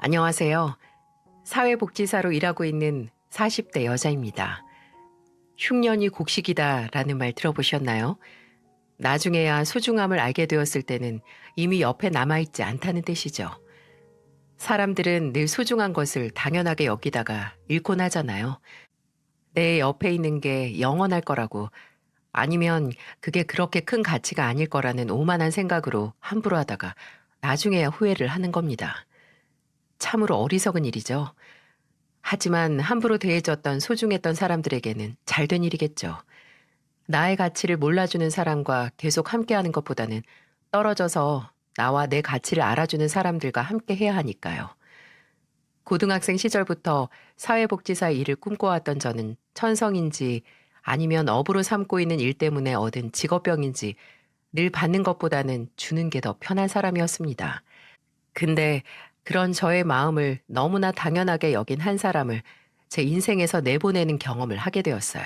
안녕하세요. 사회복지사로 일하고 있는 40대 여자입니다. 흉년이 곡식이다라는 말 들어보셨나요? 나중에야 소중함을 알게 되었을 때는 이미 옆에 남아있지 않다는 뜻이죠. 사람들은 늘 소중한 것을 당연하게 여기다가 잃곤 하잖아요. 내 옆에 있는 게 영원할 거라고, 아니면 그게 그렇게 큰 가치가 아닐 거라는 오만한 생각으로 함부로 하다가 나중에야 후회를 하는 겁니다. 참으로 어리석은 일이죠. 하지만 함부로 대해줬던 소중했던 사람들에게는 잘된 일이겠죠. 나의 가치를 몰라주는 사람과 계속 함께하는 것보다는 떨어져서 나와 내 가치를 알아주는 사람들과 함께 해야 하니까요. 고등학생 시절부터 사회복지사 일을 꿈꿔왔던 저는 천성인지 아니면 업으로 삼고 있는 일 때문에 얻은 직업병인지 늘 받는 것보다는 주는 게 더 편한 사람이었습니다. 근데 그런 저의 마음을 너무나 당연하게 여긴 한 사람을 제 인생에서 내보내는 경험을 하게 되었어요.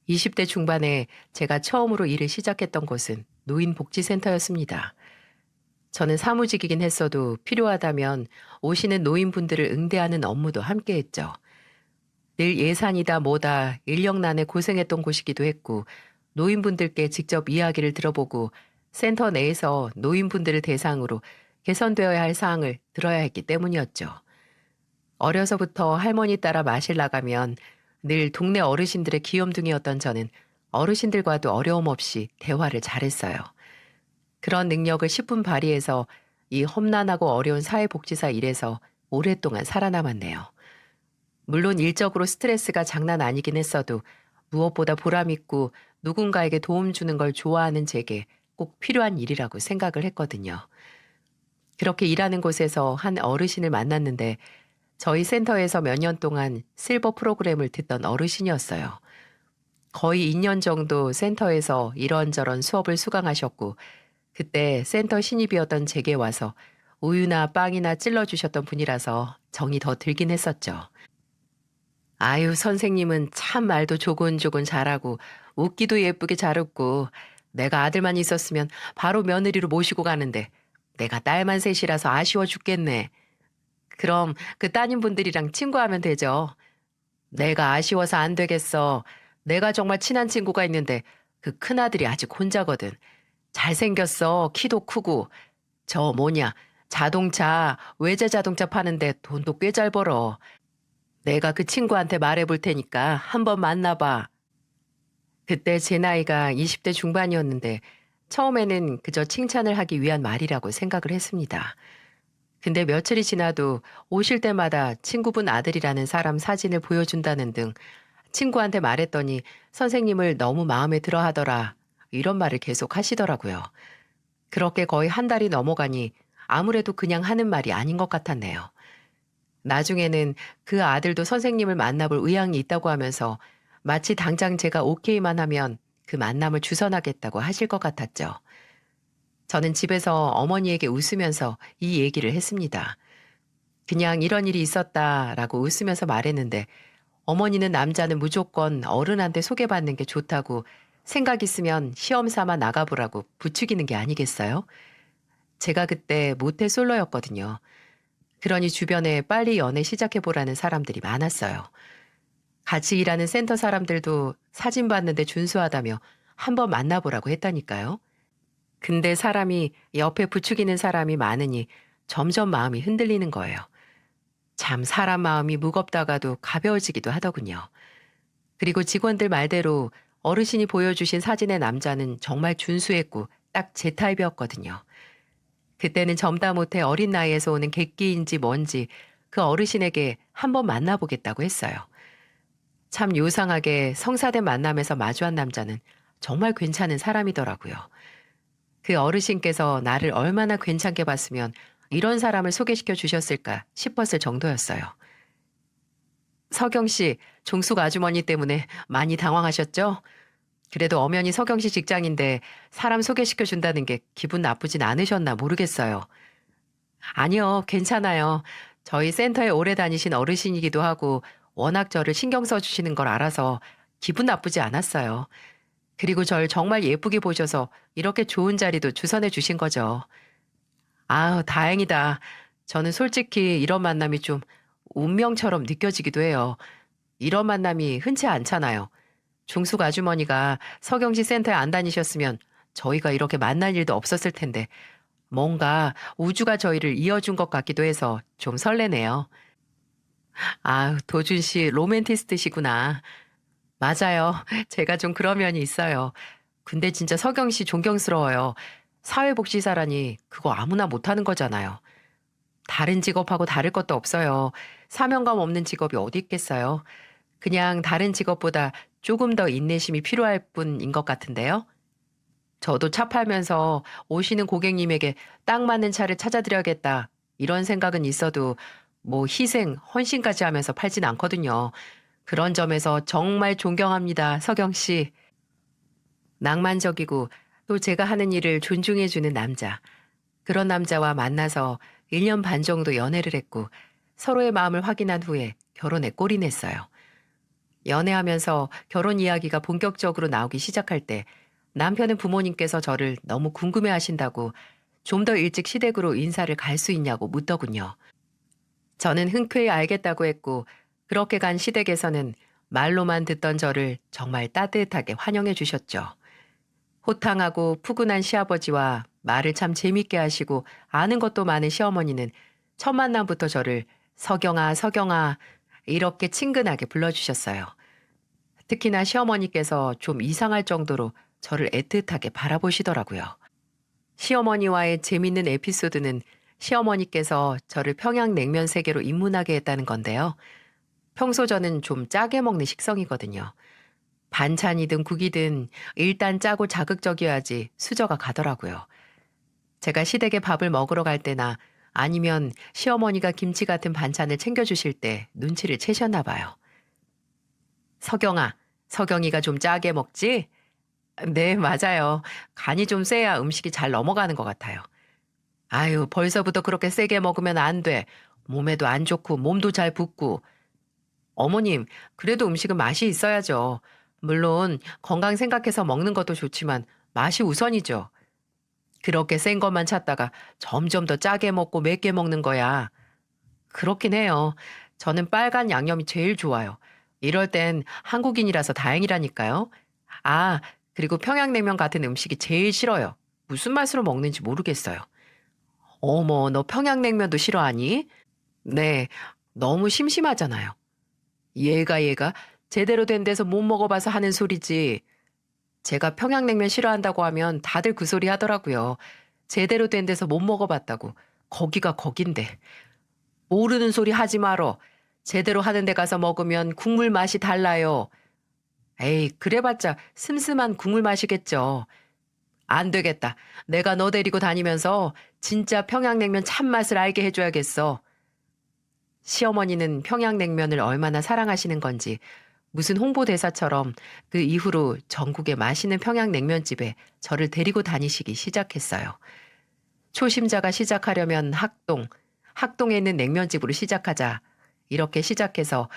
20대 중반에 제가 처음으로 일을 시작했던 곳은 노인복지센터였습니다. 저는 사무직이긴 했어도 필요하다면 오시는 노인분들을 응대하는 업무도 함께 했죠. 늘 예산이다 뭐다 인력난에 고생했던 곳이기도 했고 노인분들께 직접 이야기를 들어보고 센터 내에서 노인분들을 대상으로 개선되어야 할 사항을 들어야 했기 때문이었죠. 어려서부터 할머니 따라 마실 나가면 늘 동네 어르신들의 귀염둥이였던 저는 어르신들과도 어려움 없이 대화를 잘했어요. 그런 능력을 10분 발휘해서 이 험난하고 어려운 사회복지사 일에서 오랫동안 살아남았네요. 물론 일적으로 스트레스가 장난 아니긴 했어도 무엇보다 보람있고 누군가에게 도움 주는 걸 좋아하는 제게 꼭 필요한 일이라고 생각을 했거든요. 그렇게 일하는 곳에서 한 어르신을 만났는데 저희 센터에서 몇 년 동안 실버 프로그램을 듣던 어르신이었어요. 거의 2년 정도 센터에서 이런저런 수업을 수강하셨고 그때 센터 신입이었던 제게 와서 우유나 빵이나 찔러주셨던 분이라서 정이 더 들긴 했었죠. 아유, 선생님은 참 말도 조곤조곤 잘하고 웃기도 예쁘게 잘 웃고 내가 아들만 있었으면 바로 며느리로 모시고 가는데 내가 딸만 셋이라서 아쉬워 죽겠네. 그럼 그 따님분들이랑 친구하면 되죠. 내가 아쉬워서 안 되겠어. 내가 정말 친한 친구가 있는데 그 큰아들이 아직 혼자거든. 잘생겼어. 키도 크고. 저 뭐냐. 자동차, 외제 자동차 파는데 돈도 꽤 잘 벌어. 내가 그 친구한테 말해볼 테니까 한번 만나봐. 그때 제 나이가 20대 중반이었는데 처음에는 그저 칭찬을 하기 위한 말이라고 생각을 했습니다. 근데 며칠이 지나도 오실 때마다 친구분 아들이라는 사람 사진을 보여준다는 등 친구한테 말했더니 선생님을 너무 마음에 들어 하더라. 이런 말을 계속 하시더라고요. 그렇게 거의 한 달이 넘어가니 아무래도 그냥 하는 말이 아닌 것 같았네요. 나중에는 그 아들도 선생님을 만나볼 의향이 있다고 하면서 마치 당장 제가 오케이만 하면 그 만남을 주선하겠다고 하실 것 같았죠. 저는 집에서 어머니에게 웃으면서 이 얘기를 했습니다. 그냥 이런 일이 있었다라고 웃으면서 말했는데 어머니는 남자는 무조건 어른한테 소개받는 게 좋다고 생각 있으면 시험 삼아 나가보라고 부추기는 게 아니겠어요? 제가 그때 모태 솔로였거든요. 그러니 주변에 빨리 연애 시작해보라는 사람들이 많았어요. 같이 일하는 센터 사람들도 사진 봤는데 준수하다며 한번 만나보라고 했다니까요. 근데 사람이 옆에 부추기는 사람이 많으니 점점 마음이 흔들리는 거예요. 참 사람 마음이 무겁다가도 가벼워지기도 하더군요. 그리고 직원들 말대로 어르신이 보여주신 사진의 남자는 정말 준수했고 딱 제 타입이었거든요. 그때는 젊다 못해 어린 나이에서 오는 객기인지 뭔지 그 어르신에게 한번 만나보겠다고 했어요. 참 요상하게 성사된 만남에서 마주한 남자는 정말 괜찮은 사람이더라고요. 그 어르신께서 나를 얼마나 괜찮게 봤으면 이런 사람을 소개시켜 주셨을까 싶었을 정도였어요. 서경 씨, 종숙 아주머니 때문에 많이 당황하셨죠? 그래도 엄연히 서경 씨 직장인데 사람 소개시켜 준다는 게 기분 나쁘진 않으셨나 모르겠어요. 아니요, 괜찮아요. 저희 센터에 오래 다니신 어르신이기도 하고 워낙 저를 신경 써주시는 걸 알아서 기분 나쁘지 않았어요. 그리고 절 정말 예쁘게 보셔서 이렇게 좋은 자리도 주선해 주신 거죠. 아우, 다행이다. 저는 솔직히 이런 만남이 좀 운명처럼 느껴지기도 해요. 이런 만남이 흔치 않잖아요. 중숙 아주머니가 서경시 센터에 안 다니셨으면 저희가 이렇게 만날 일도 없었을 텐데 뭔가 우주가 저희를 이어준 것 같기도 해서 좀 설레네요. 아, 도준 씨 로맨티스트시구나. 맞아요. 제가 좀 그런 면이 있어요. 근데 진짜 서경 씨 존경스러워요. 사회복지사라니 그거 아무나 못하는 거잖아요. 다른 직업하고 다를 것도 없어요. 사명감 없는 직업이 어디 있겠어요. 그냥 다른 직업보다 조금 더 인내심이 필요할 뿐인 것 같은데요. 저도 차 팔면서 오시는 고객님에게 딱 맞는 차를 찾아드려야겠다. 이런 생각은 있어도 뭐 희생, 헌신까지 하면서 팔진 않거든요. 그런 점에서 정말 존경합니다, 서경 씨. 낭만적이고 또 제가 하는 일을 존중해주는 남자. 그런 남자와 만나서 1년 반 정도 연애를 했고 서로의 마음을 확인한 후에 결혼에 골인했어요. 연애하면서 결혼 이야기가 본격적으로 나오기 시작할 때 남편은 부모님께서 저를 너무 궁금해 하신다고 좀 더 일찍 시댁으로 인사를 갈 수 있냐고 묻더군요. 저는 흔쾌히 알겠다고 했고 그렇게 간 시댁에서는 말로만 듣던 저를 정말 따뜻하게 환영해 주셨죠. 호탕하고 푸근한 시아버지와 말을 참 재밌게 하시고 아는 것도 많은 시어머니는 첫 만남부터 저를 서경아, 서경아 이렇게 친근하게 불러주셨어요. 특히나 시어머니께서 좀 이상할 정도로 저를 애틋하게 바라보시더라고요. 시어머니와의 재밌는 에피소드는 시어머니께서 저를 평양냉면 세계로 입문하게 했다는 건데요. 평소 저는 좀 짜게 먹는 식성이거든요. 반찬이든 국이든 일단 짜고 자극적이어야지 수저가 가더라고요. 제가 시댁에 밥을 먹으러 갈 때나 아니면 시어머니가 김치 같은 반찬을 챙겨주실 때 눈치를 채셨나 봐요. 서경아, 서경이가 좀 짜게 먹지? 네, 맞아요. 간이 좀 세야 음식이 잘 넘어가는 것 같아요. 아유, 벌써부터 그렇게 세게 먹으면 안 돼. 몸에도 안 좋고 몸도 잘 붓고. 어머님, 그래도 음식은 맛이 있어야죠. 물론 건강 생각해서 먹는 것도 좋지만 맛이 우선이죠. 그렇게 센 것만 찾다가 점점 더 짜게 먹고 맵게 먹는 거야. 그렇긴 해요. 저는 빨간 양념이 제일 좋아요. 이럴 땐 한국인이라서 다행이라니까요. 아, 그리고 평양냉면 같은 음식이 제일 싫어요. 무슨 맛으로 먹는지 모르겠어요. 어머, 너 평양냉면도 싫어하니? 네, 너무 심심하잖아요. 얘가 제대로 된 데서 못 먹어봐서 하는 소리지. 제가 평양냉면 싫어한다고 하면 다들 그 소리 하더라고요. 제대로 된 데서 못 먹어봤다고. 거기가 거긴데. 모르는 소리 하지 말어. 제대로 하는 데 가서 먹으면 국물 맛이 달라요. 에이, 그래봤자 슴슴한 국물 맛이겠죠. 안 되겠다. 내가 너 데리고 다니면서 진짜 평양냉면 참맛을 알게 해줘야겠어. 시어머니는 평양냉면을 얼마나 사랑하시는 건지 무슨 홍보대사처럼 그 이후로 전국의 맛있는 평양냉면집에 저를 데리고 다니시기 시작했어요. 초심자가 시작하려면 학동, 학동에 있는 냉면집으로 시작하자. 이렇게 시작해서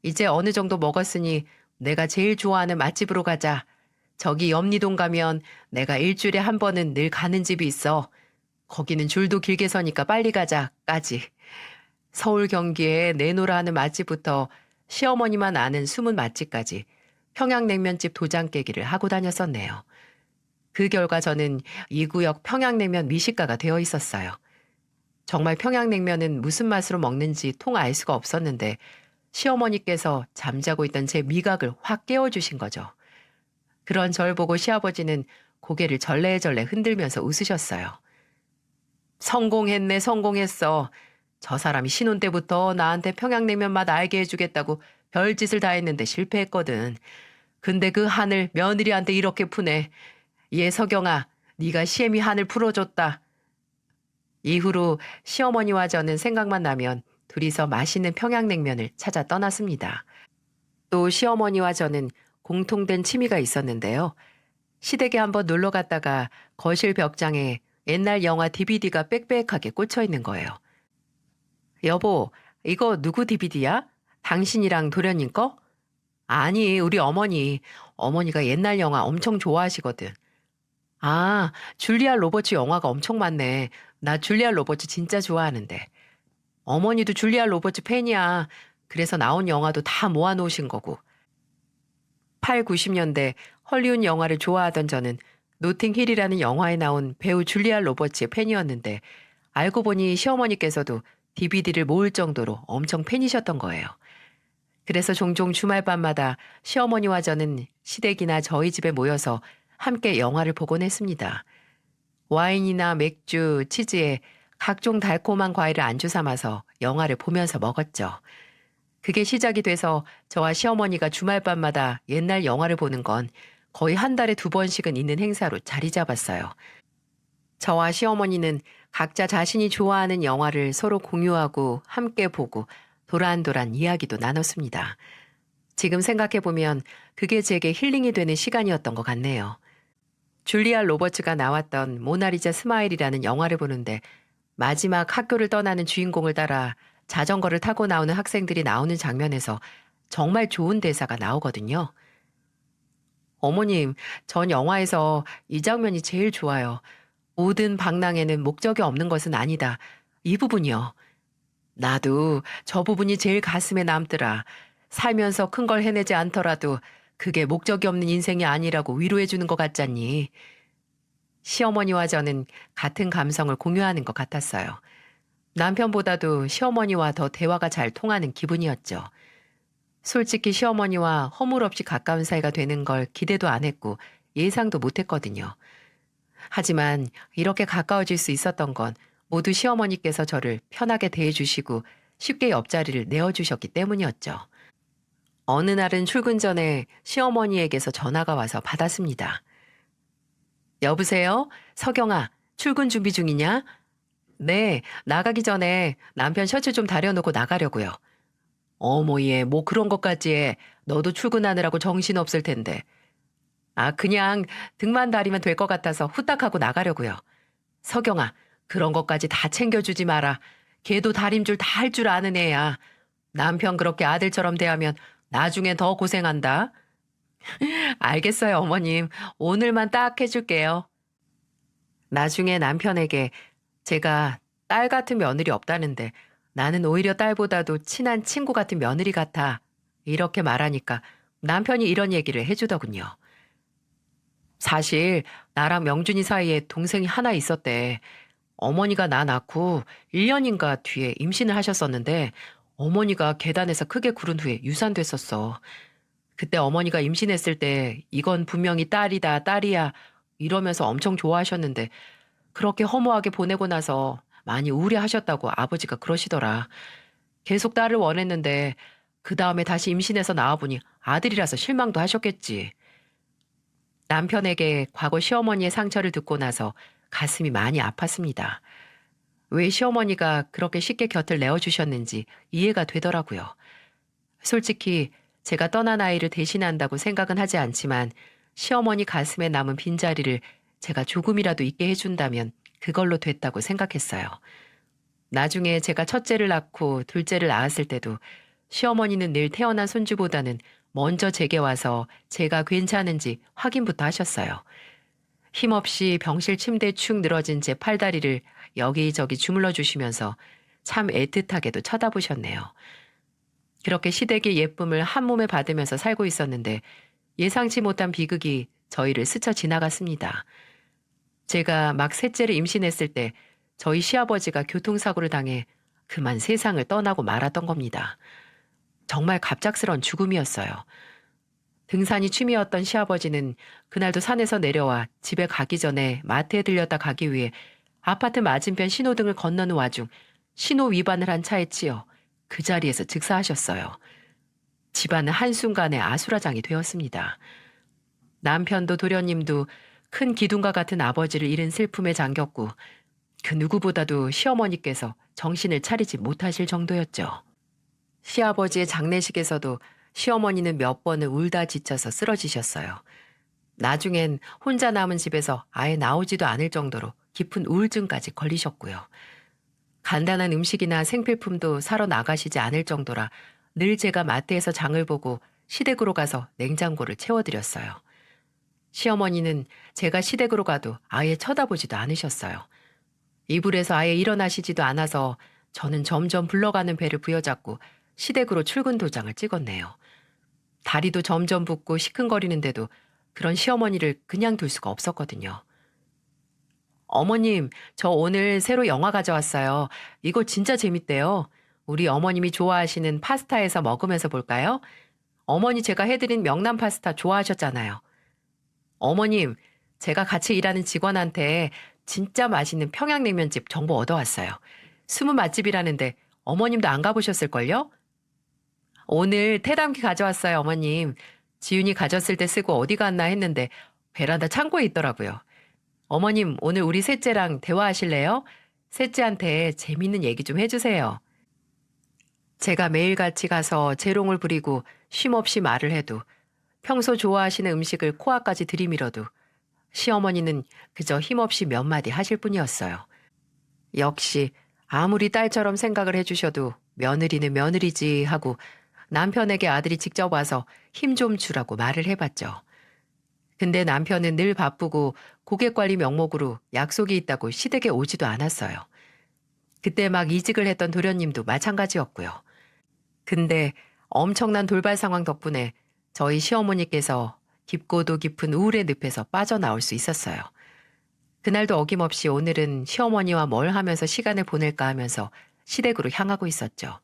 이제 어느 정도 먹었으니 내가 제일 좋아하는 맛집으로 가자. 저기 염리동 가면 내가 일주일에 한 번은 늘 가는 집이 있어. 거기는 줄도 길게 서니까 빨리 가자까지. 서울 경기에 내노라 하는 맛집부터 시어머니만 아는 숨은 맛집까지 평양냉면집 도장 깨기를 하고 다녔었네요. 그 결과 저는 이 구역 평양냉면 미식가가 되어 있었어요. 정말 평양냉면은 무슨 맛으로 먹는지 통 알 수가 없었는데 시어머니께서 잠자고 있던 제 미각을 확 깨워주신 거죠. 그런 절 보고 시아버지는 고개를 절레절레 흔들면서 웃으셨어요. 성공했네, 성공했어. 저 사람이 신혼 때부터 나한테 평양냉면 맛 알게 해주겠다고 별짓을 다 했는데 실패했거든. 근데 그 한을 며느리한테 이렇게 푸네. 얘 서경아, 네가 시애미 한을 풀어줬다. 이후로 시어머니와 저는 생각만 나면 둘이서 맛있는 평양냉면을 찾아 떠났습니다. 또 시어머니와 저는 공통된 취미가 있었는데요. 시댁에 한번 놀러 갔다가 거실 벽장에 옛날 영화 DVD가 빽빽하게 꽂혀 있는 거예요. 여보, 이거 누구 DVD야? 당신이랑 도련님 거? 아니, 우리 어머니. 어머니가 옛날 영화 엄청 좋아하시거든. 아, 줄리아 로버츠 영화가 엄청 많네. 나 줄리아 로버츠 진짜 좋아하는데. 어머니도 줄리아 로버츠 팬이야. 그래서 나온 영화도 다 모아놓으신 거고. 8, 90년대 헐리우드 영화를 좋아하던 저는 노팅힐이라는 영화에 나온 배우 줄리아 로버츠의 팬이었는데 알고 보니 시어머니께서도 DVD를 모을 정도로 엄청 팬이셨던 거예요. 그래서 종종 주말밤마다 시어머니와 저는 시댁이나 저희 집에 모여서 함께 영화를 보곤 했습니다. 와인이나 맥주, 치즈에 각종 달콤한 과일을 안주 삼아서 영화를 보면서 먹었죠. 그게 시작이 돼서 저와 시어머니가 주말밤마다 옛날 영화를 보는 건 거의 한 달에 2번씩은 있는 행사로 자리 잡았어요. 저와 시어머니는 각자 자신이 좋아하는 영화를 서로 공유하고 함께 보고 도란도란 이야기도 나눴습니다. 지금 생각해보면 그게 제게 힐링이 되는 시간이었던 것 같네요. 줄리아 로버츠가 나왔던 모나리자 스마일이라는 영화를 보는데 마지막 학교를 떠나는 주인공을 따라 자전거를 타고 나오는 학생들이 나오는 장면에서 정말 좋은 대사가 나오거든요. 어머님, 전 영화에서 이 장면이 제일 좋아요. 모든 방랑에는 목적이 없는 것은 아니다. 이 부분이요. 나도 저 부분이 제일 가슴에 남더라. 살면서 큰 걸 해내지 않더라도 그게 목적이 없는 인생이 아니라고 위로해 주는 것 같잖니. 시어머니와 저는 같은 감성을 공유하는 것 같았어요. 남편보다도 시어머니와 더 대화가 잘 통하는 기분이었죠. 솔직히 시어머니와 허물없이 가까운 사이가 되는 걸 기대도 안 했고 예상도 못 했거든요. 하지만 이렇게 가까워질 수 있었던 건 모두 시어머니께서 저를 편하게 대해주시고 쉽게 옆자리를 내어주셨기 때문이었죠. 어느 날은 출근 전에 시어머니에게서 전화가 와서 받았습니다. 여보세요? 서경아, 출근 준비 중이냐? 네, 나가기 전에 남편 셔츠 좀 다려놓고 나가려고요. 어머 얘 뭐 그런 것까지 해. 너도 출근하느라고 정신없을 텐데. 아, 그냥 등만 다리면 될 것 같아서 후딱 하고 나가려고요. 서경아, 그런 것까지 다 챙겨주지 마라. 걔도 다림줄 다 할 줄 아는 애야. 남편 그렇게 아들처럼 대하면 나중에 더 고생한다. 알겠어요, 어머님. 오늘만 딱 해줄게요. 나중에 남편에게 제가 딸 같은 며느리 없다는데 나는 오히려 딸보다도 친한 친구 같은 며느리 같아. 이렇게 말하니까 남편이 이런 얘기를 해주더군요. 사실 나랑 명준이 사이에 동생이 하나 있었대. 어머니가 나 낳고 1년인가 뒤에 임신을 하셨었는데 어머니가 계단에서 크게 구른 후에 유산됐었어. 그때 어머니가 임신했을 때 이건 분명히 딸이다, 딸이야 이러면서 엄청 좋아하셨는데 그렇게 허무하게 보내고 나서 많이 우울해하셨다고 아버지가 그러시더라. 계속 딸을 원했는데 그 다음에 다시 임신해서 나와보니 아들이라서 실망도 하셨겠지. 남편에게 과거 시어머니의 상처를 듣고 나서 가슴이 많이 아팠습니다. 왜 시어머니가 그렇게 쉽게 곁을 내어주셨는지 이해가 되더라고요. 솔직히 제가 떠난 아이를 대신한다고 생각은 하지 않지만 시어머니 가슴에 남은 빈자리를 제가 조금이라도 있게 해준다면 그걸로 됐다고 생각했어요. 나중에 제가 첫째를 낳고 둘째를 낳았을 때도 시어머니는 늘 태어난 손주보다는 먼저 제게 와서 제가 괜찮은지 확인부터 하셨어요. 힘없이 병실 침대에 축 늘어진 제 팔다리를 여기저기 주물러 주시면서 참 애틋하게도 쳐다보셨네요. 그렇게 시댁의 예쁨을 한 몸에 받으면서 살고 있었는데 예상치 못한 비극이 저희를 스쳐 지나갔습니다. 제가 막 셋째를 임신했을 때 저희 시아버지가 교통사고를 당해 그만 세상을 떠나고 말았던 겁니다. 정말 갑작스런 죽음이었어요. 등산이 취미였던 시아버지는 그날도 산에서 내려와 집에 가기 전에 마트에 들렸다 가기 위해 아파트 맞은편 신호등을 건너는 와중 신호 위반을 한 차에 치여 그 자리에서 즉사하셨어요. 집안은 한순간에 아수라장이 되었습니다. 남편도 도련님도 큰 기둥과 같은 아버지를 잃은 슬픔에 잠겼고 그 누구보다도 시어머니께서 정신을 차리지 못하실 정도였죠. 시아버지의 장례식에서도 시어머니는 몇 번을 울다 지쳐서 쓰러지셨어요. 나중엔 혼자 남은 집에서 아예 나오지도 않을 정도로 깊은 우울증까지 걸리셨고요. 간단한 음식이나 생필품도 사러 나가시지 않을 정도라 늘 제가 마트에서 장을 보고 시댁으로 가서 냉장고를 채워드렸어요. 시어머니는 제가 시댁으로 가도 아예 쳐다보지도 않으셨어요. 이불에서 아예 일어나시지도 않아서 저는 점점 불러가는 배를 부여잡고 시댁으로 출근 도장을 찍었네요. 다리도 점점 붓고 시큰거리는데도 그런 시어머니를 그냥 둘 수가 없었거든요. 어머님, 저 오늘 새로 영화 가져왔어요. 이거 진짜 재밌대요. 우리 어머님이 좋아하시는 파스타에서 먹으면서 볼까요? 어머니 제가 해드린 명란 파스타 좋아하셨잖아요. 어머님, 제가 같이 일하는 직원한테 진짜 맛있는 평양냉면집 정보 얻어왔어요. 숨은 맛집이라는데 어머님도 안 가보셨을걸요? 오늘 태담기 가져왔어요, 어머님. 지윤이 가졌을 때 쓰고 어디 갔나 했는데 베란다 창고에 있더라고요. 어머님, 오늘 우리 셋째랑 대화하실래요? 셋째한테 재밌는 얘기 좀 해주세요. 제가 매일같이 가서 재롱을 부리고 쉼없이 말을 해도 평소 좋아하시는 음식을 코앞까지 들이밀어도 시어머니는 그저 힘없이 몇 마디 하실 뿐이었어요. 역시 아무리 딸처럼 생각을 해주셔도 며느리는 며느리지 하고 남편에게 아들이 직접 와서 힘 좀 주라고 말을 해봤죠. 근데 남편은 늘 바쁘고 고객관리 명목으로 약속이 있다고 시댁에 오지도 않았어요. 그때 막 이직을 했던 도련님도 마찬가지였고요. 근데 엄청난 돌발 상황 덕분에 저희 시어머니께서 깊고도 깊은 우울의 늪에서 빠져나올 수 있었어요. 그날도 어김없이 오늘은 시어머니와 뭘 하면서 시간을 보낼까 하면서 시댁으로 향하고 있었죠.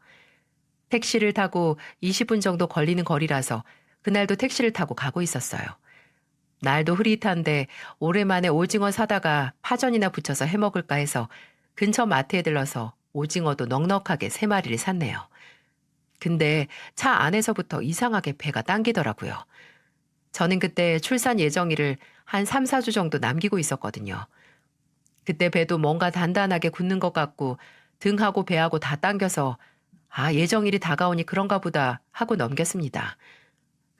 택시를 타고 20분 정도 걸리는 거리라서 그날도 택시를 타고 가고 있었어요. 날도 흐릿한데 오랜만에 오징어 사다가 파전이나 부쳐서 해먹을까 해서 근처 마트에 들러서 오징어도 넉넉하게 3마리를 샀네요. 근데 차 안에서부터 이상하게 배가 당기더라고요. 저는 그때 출산 예정일을 한 3, 4주 정도 남기고 있었거든요. 그때 배도 뭔가 단단하게 굳는 것 같고 등하고 배하고 다 당겨서 예정일이 다가오니 그런가 보다 하고 넘겼습니다.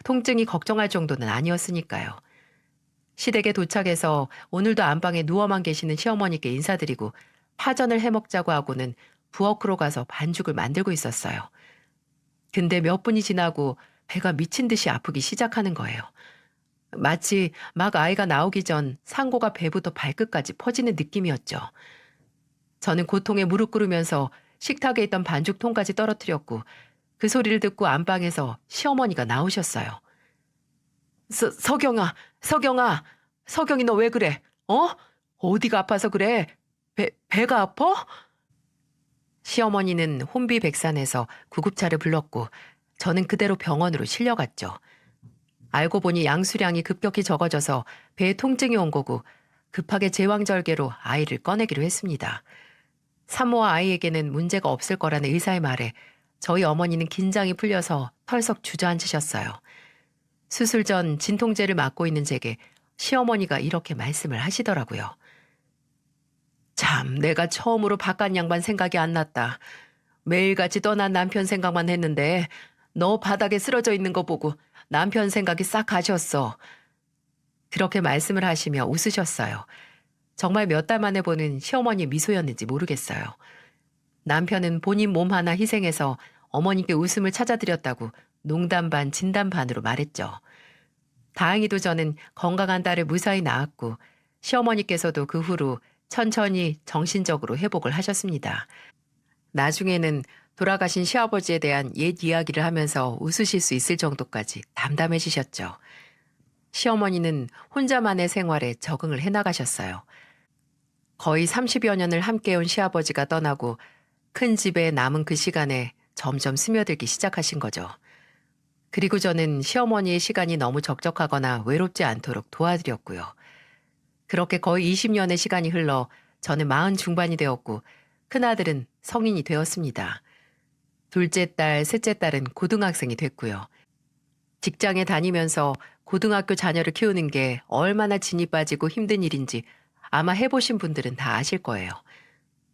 통증이 걱정할 정도는 아니었으니까요. 시댁에 도착해서 오늘도 안방에 누워만 계시는 시어머니께 인사드리고 파전을 해먹자고 하고는 부엌으로 가서 반죽을 만들고 있었어요. 근데 몇 분이 지나고 배가 미친 듯이 아프기 시작하는 거예요. 마치 막 아이가 나오기 전 상고가 배부터 발끝까지 퍼지는 느낌이었죠. 저는 고통에 무릎 꿇으면서 식탁에 있던 반죽통까지 떨어뜨렸고 그 소리를 듣고 안방에서 시어머니가 나오셨어요. 서경아, 서경이 너 왜 그래? 어디가 아파서 그래? 배가 아파? 시어머니는 혼비백산해서 구급차를 불렀고 저는 그대로 병원으로 실려갔죠. 알고 보니 양수량이 급격히 적어져서 배에 통증이 온 거고 급하게 제왕절개로 아이를 꺼내기로 했습니다. 산모와 아이에게는 문제가 없을 거라는 의사의 말에 저희 어머니는 긴장이 풀려서 털썩 주저앉으셨어요. 수술 전 진통제를 맞고 있는 제게 시어머니가 이렇게 말씀을 하시더라고요. 참, 내가 처음으로 바깥 양반 생각이 안 났다. 매일같이 떠난 남편 생각만 했는데 너 바닥에 쓰러져 있는 거 보고 남편 생각이 싹 가셨어. 그렇게 말씀을 하시며 웃으셨어요. 정말 몇 달 만에 보는 시어머니 미소였는지 모르겠어요. 남편은 본인 몸 하나 희생해서 어머니께 웃음을 찾아드렸다고 농담 반 진담 반으로 말했죠. 다행히도 저는 건강한 딸을 무사히 낳았고 시어머니께서도 그 후로 천천히 정신적으로 회복을 하셨습니다. 나중에는 돌아가신 시아버지에 대한 옛 이야기를 하면서 웃으실 수 있을 정도까지 담담해지셨죠. 시어머니는 혼자만의 생활에 적응을 해나가셨어요. 거의 30여 년을 함께해온 시아버지가 떠나고 큰 집에 남은 그 시간에 점점 스며들기 시작하신 거죠. 그리고 저는 시어머니의 시간이 너무 적적하거나 외롭지 않도록 도와드렸고요. 그렇게 거의 20년의 시간이 흘러 저는 40 중반이 되었고 큰아들은 성인이 되었습니다. 둘째 딸, 셋째 딸은 고등학생이 됐고요. 직장에 다니면서 고등학교 자녀를 키우는 게 얼마나 진이 빠지고 힘든 일인지 아마 해보신 분들은 다 아실 거예요.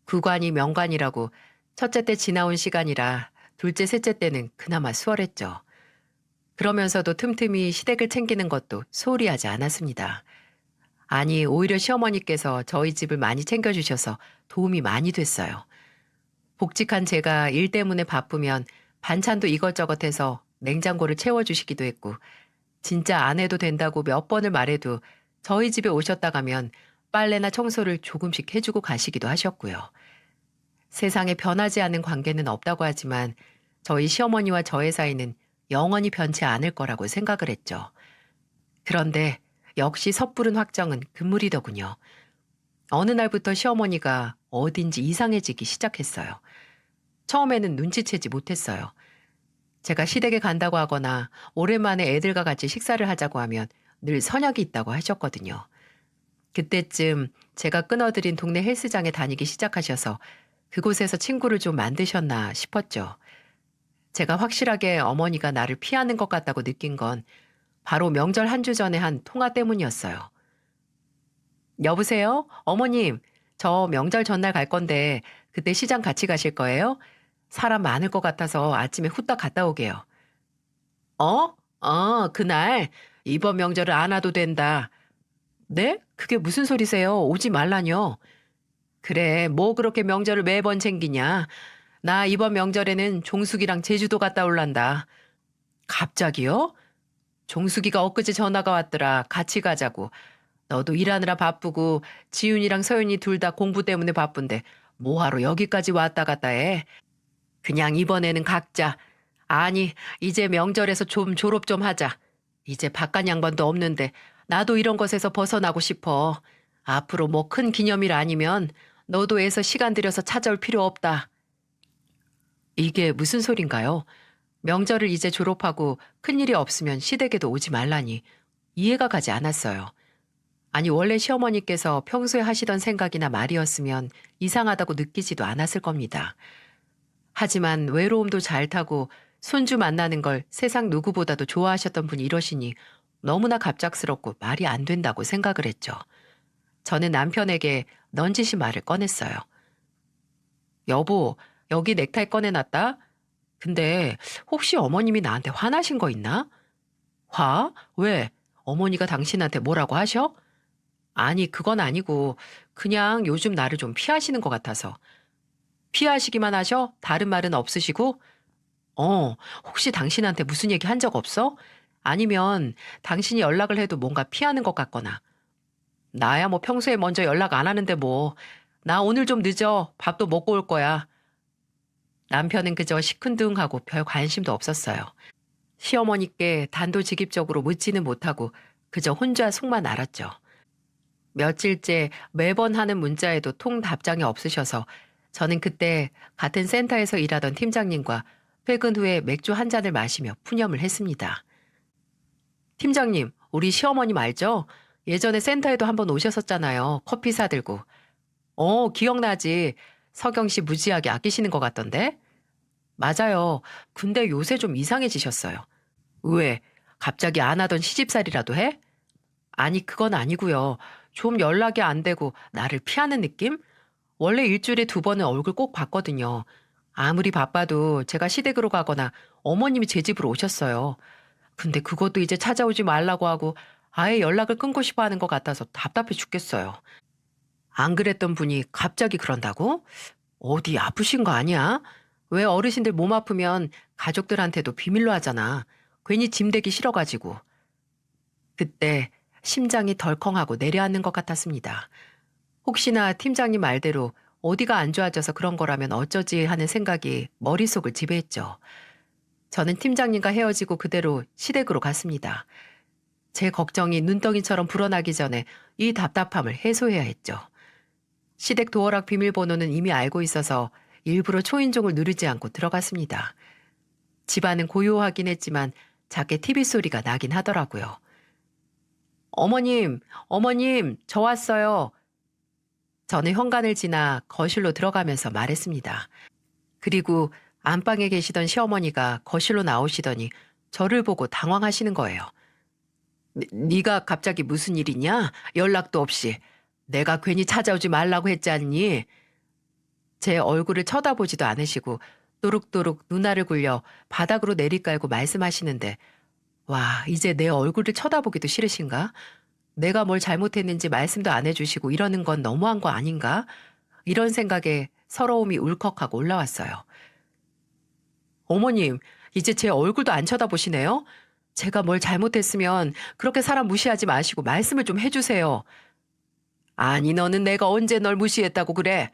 구관이 명관이라고 첫째 때 지나온 시간이라 둘째, 셋째 때는 그나마 수월했죠. 그러면서도 틈틈이 시댁을 챙기는 것도 소홀히 하지 않았습니다. 아니, 오히려 시어머니께서 저희 집을 많이 챙겨주셔서 도움이 많이 됐어요. 복직한 제가 일 때문에 바쁘면 반찬도 이것저것 해서 냉장고를 채워주시기도 했고 진짜 안 해도 된다고 몇 번을 말해도 저희 집에 오셨다 가면 빨래나 청소를 조금씩 해주고 가시기도 하셨고요. 세상에 변하지 않는 관계는 없다고 하지만 저희 시어머니와 저의 사이는 영원히 변치 않을 거라고 생각을 했죠. 그런데 역시 섣부른 확정은 금물이더군요. 어느 날부터 시어머니가 어딘지 이상해지기 시작했어요. 처음에는 눈치채지 못했어요. 제가 시댁에 간다고 하거나 오랜만에 애들과 같이 식사를 하자고 하면 늘 선약이 있다고 하셨거든요. 그때쯤 제가 끊어들인 동네 헬스장에 다니기 시작하셔서 그곳에서 친구를 좀 만드셨나 싶었죠. 제가 확실하게 어머니가 나를 피하는 것 같다고 느낀 건 바로 명절 한 주 전에 한 통화 때문이었어요. 여보세요? 어머님, 저 명절 전날 갈 건데 그때 시장 같이 가실 거예요? 사람 많을 것 같아서 아침에 후딱 갔다 오게요. 어? 그날 이번 명절을 안 와도 된다. 네? 그게 무슨 소리세요? 오지 말라뇨. 그래, 뭐 그렇게 명절을 매번 챙기냐? 나 이번 명절에는 종숙이랑 제주도 갔다 올란다. 갑자기요? 종숙이가 엊그제 전화가 왔더라. 같이 가자고. 너도 일하느라 바쁘고 지윤이랑 서윤이 둘 다 공부 때문에 바쁜데 뭐하러 여기까지 왔다 갔다 해? 그냥 이번에는 각자. 아니, 이제 명절에서 좀 졸업 좀 하자. 이제 바깥 양반도 없는데 나도 이런 것에서 벗어나고 싶어. 앞으로 뭐 큰 기념일 아니면 너도 애서 시간 들여서 찾아올 필요 없다. 이게 무슨 소린가요? 명절을 이제 졸업하고 큰일이 없으면 시댁에도 오지 말라니 이해가 가지 않았어요. 아니 원래 시어머니께서 평소에 하시던 생각이나 말이었으면 이상하다고 느끼지도 않았을 겁니다. 하지만 외로움도 잘 타고 손주 만나는 걸 세상 누구보다도 좋아하셨던 분이 이러시니 너무나 갑작스럽고 말이 안 된다고 생각을 했죠. 저는 남편에게 넌지시 말을 꺼냈어요. 여보, 여기 넥타이 꺼내놨다? 근데 혹시 어머님이 나한테 화나신 거 있나? 화? 왜? 어머니가 당신한테 뭐라고 하셔? 아니, 그건 아니고 그냥 요즘 나를 좀 피하시는 것 같아서. 피하시기만 하셔? 다른 말은 없으시고? 혹시 당신한테 무슨 얘기 한 적 없어? 아니면 당신이 연락을 해도 뭔가 피하는 것 같거나. 나야 뭐 평소에 먼저 연락 안 하는데 뭐. 나 오늘 좀 늦어. 밥도 먹고 올 거야. 남편은 그저 시큰둥하고 별 관심도 없었어요. 시어머니께 단도직입적으로 묻지는 못하고 그저 혼자 속만 알았죠. 며칠째 매번 하는 문자에도 통 답장이 없으셔서 저는 그때 같은 센터에서 일하던 팀장님과 퇴근 후에 맥주 한 잔을 마시며 푸념을 했습니다. 팀장님, 우리 시어머님 알죠? 예전에 센터에도 한번 오셨었잖아요. 커피 사들고. 기억나지. 서경 씨 무지하게 아끼시는 것 같던데? 맞아요. 근데 요새 좀 이상해지셨어요. 왜? 갑자기 안 하던 시집살이라도 해? 아니, 그건 아니고요. 좀 연락이 안 되고 나를 피하는 느낌? 원래 일주일에 2번은 얼굴 꼭 봤거든요. 아무리 바빠도 제가 시댁으로 가거나 어머님이 제 집으로 오셨어요. 근데 그것도 이제 찾아오지 말라고 하고 아예 연락을 끊고 싶어 하는 것 같아서 답답해 죽겠어요. 안 그랬던 분이 갑자기 그런다고? 어디 아프신 거 아니야? 왜 어르신들 몸 아프면 가족들한테도 비밀로 하잖아. 괜히 짐대기 싫어가지고. 그때 심장이 덜컹하고 내려앉는 것 같았습니다. 혹시나 팀장님 말대로 어디가 안 좋아져서 그런 거라면 어쩌지 하는 생각이 머릿속을 지배했죠. 저는 팀장님과 헤어지고 그대로 시댁으로 갔습니다. 제 걱정이 눈덩이처럼 불어나기 전에 이 답답함을 해소해야 했죠. 시댁 도어락 비밀번호는 이미 알고 있어서 일부러 초인종을 누르지 않고 들어갔습니다. 집안은 고요하긴 했지만 작게 TV 소리가 나긴 하더라고요. 어머님, 저 왔어요. 저는 현관을 지나 거실로 들어가면서 말했습니다. 그리고 안방에 계시던 시어머니가 거실로 나오시더니 저를 보고 당황하시는 거예요. 네가 갑자기 무슨 일이냐? 연락도 없이. 내가 괜히 찾아오지 말라고 했지 않니? 제 얼굴을 쳐다보지도 않으시고 또룩또룩 눈알을 굴려 바닥으로 내리깔고 말씀하시는데 와, 이제 내 얼굴을 쳐다보기도 싫으신가? 내가 뭘 잘못했는지 말씀도 안 해주시고 이러는 건 너무한 거 아닌가? 이런 생각에 서러움이 울컥하고 올라왔어요. 어머님, 이제 제 얼굴도 안 쳐다보시네요? 제가 뭘 잘못했으면 그렇게 사람 무시하지 마시고 말씀을 좀 해주세요. 아니, 너는 내가 언제 널 무시했다고 그래?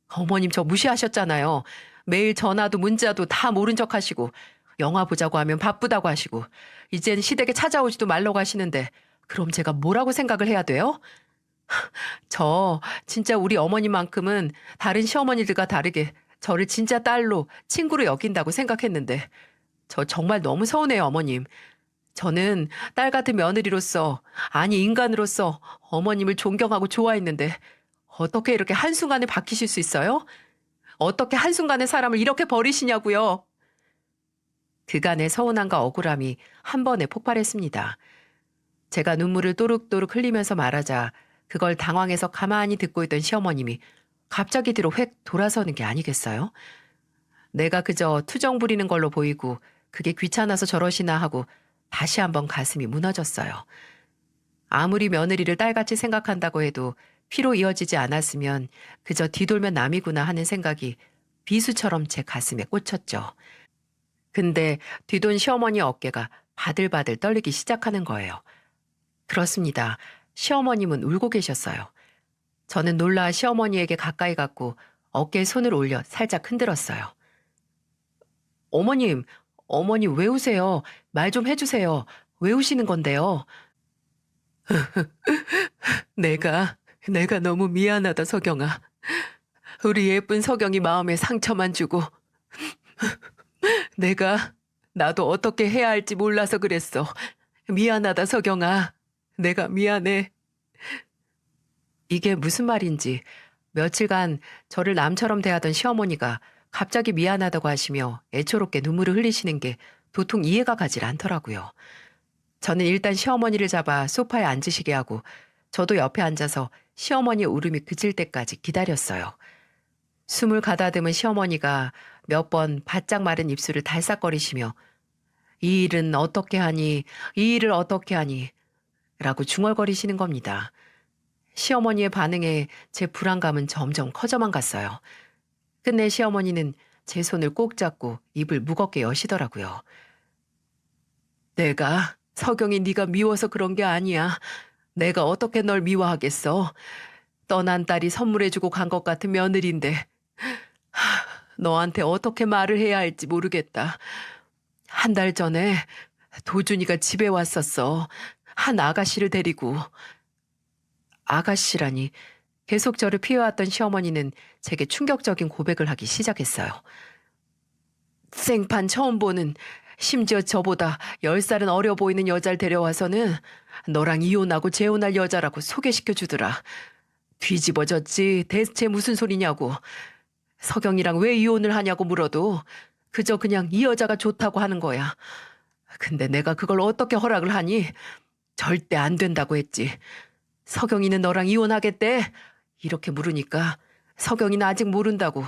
어머님 저 무시하셨잖아요. 매일 전화도 문자도 다 모른 척 하시고 영화 보자고 하면 바쁘다고 하시고 이젠 시댁에 찾아오지도 말라고 하시는데 그럼 제가 뭐라고 생각을 해야 돼요? 저 진짜 우리 어머니만큼은 다른 시어머니들과 다르게 저를 진짜 딸로 친구로 여긴다고 생각했는데 저 정말 너무 서운해요, 어머님. 저는 딸 같은 며느리로서, 아니 인간으로서 어머님을 존경하고 좋아했는데 어떻게 이렇게 한순간에 바뀌실 수 있어요? 어떻게 한순간에 사람을 이렇게 버리시냐고요? 그간의 서운함과 억울함이 한 번에 폭발했습니다. 제가 눈물을 또룩또룩 흘리면서 말하자 그걸 당황해서 가만히 듣고 있던 시어머님이 갑자기 뒤로 획 돌아서는 게 아니겠어요? 내가 그저 투정 부리는 걸로 보이고 그게 귀찮아서 저러시나 하고 다시 한번 가슴이 무너졌어요. 아무리 며느리를 딸같이 생각한다고 해도 피로 이어지지 않았으면 그저 뒤돌면 남이구나 하는 생각이 비수처럼 제 가슴에 꽂혔죠. 근데 뒤돈 시어머니 어깨가 바들바들 떨리기 시작하는 거예요. 그렇습니다. 시어머님은 울고 계셨어요. 저는 놀라 시어머니에게 가까이 갔고 어깨에 손을 올려 살짝 흔들었어요. 어머님, 어머니 왜 우세요? 말 좀 해주세요. 왜 우시는 건데요? 내가 너무 미안하다, 석영아. 우리 예쁜 석영이 마음에 상처만 주고 나도 어떻게 해야 할지 몰라서 그랬어. 미안하다, 석영아. 내가 미안해. 이게 무슨 말인지 며칠간 저를 남처럼 대하던 시어머니가 갑자기 미안하다고 하시며 애초롭게 눈물을 흘리시는 게 도통 이해가 가질 않더라고요. 저는 일단 시어머니를 잡아 소파에 앉으시게 하고 저도 옆에 앉아서 시어머니의 울음이 그칠 때까지 기다렸어요. 숨을 가다듬은 시어머니가 몇 번 바짝 마른 입술을 달싹거리시며 이 일은 어떻게 하니, 이 일을 어떻게 하니 라고 중얼거리시는 겁니다. 시어머니의 반응에 제 불안감은 점점 커져만 갔어요. 끝내 시어머니는 제 손을 꼭 잡고 입을 무겁게 여시더라고요. 내가 석영이 네가 미워서 그런 게 아니야. 내가 어떻게 널 미워하겠어. 떠난 딸이 선물해주고 간 것 같은 며느리인데 너한테 어떻게 말을 해야 할지 모르겠다. 한 달 전에 도준이가 집에 왔었어. 한 아가씨를 데리고. 아가씨라니. 계속 저를 피해왔던 시어머니는 제게 충격적인 고백을 하기 시작했어요. 생판 처음 보는, 심지어 저보다 10살은 어려 보이는 여자를 데려와서는 너랑 이혼하고 재혼할 여자라고 소개시켜주더라. 뒤집어졌지. 대체 무슨 소리냐고. 석영이랑 왜 이혼을 하냐고 물어도 그저 그냥 이 여자가 좋다고 하는 거야. 근데 내가 그걸 어떻게 허락을 하니? 절대 안 된다고 했지. 석영이는 너랑 이혼하겠대? 이렇게 물으니까 석영이는 아직 모른다고.